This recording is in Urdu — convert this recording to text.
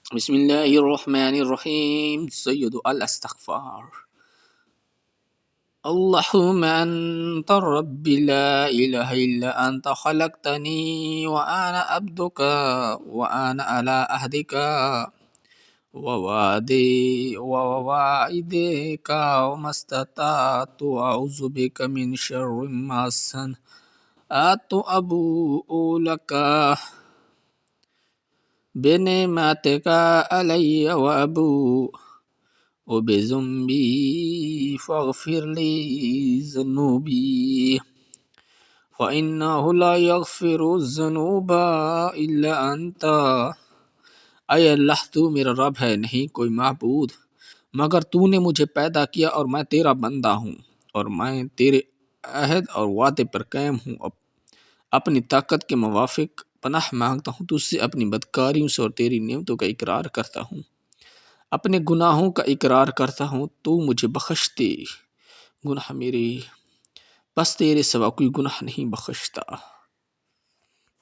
بسم الله الرحمن الرحيم. سيد الاستغفار. اللهم أنت الرب لا إله إلا أنت خلقتني وأنا عبدك وأنا على عهدك ووعدك وما استطعت أعوذ بك من شر ما صنعت أبوء لك بنعمتك علي وأبوء وبذنبي فاغفر لي ذنوبي فإنه لا يغفر الذنوب إلا أنت. اے اللہ تو میرا رب ہے، نہیں کوئی معبود مگر تو نے مجھے پیدا کیا اور میں تیرا بندہ ہوں، اور میں تیرے عہد اور وعدے پر قائم ہوں۔ اپنی طاقت کے موافق پناہ مانگتا ہوں تجھ سے، اپنی بدکاریوں سے اور تیری نعمتوں کا اقرار کرتا ہوں، اپنے گناہوں کا اقرار کرتا ہوں۔ تو مجھے بخش دے گناہ میرے، بس تیرے سوا کوئی گناہ نہیں بخشتا۔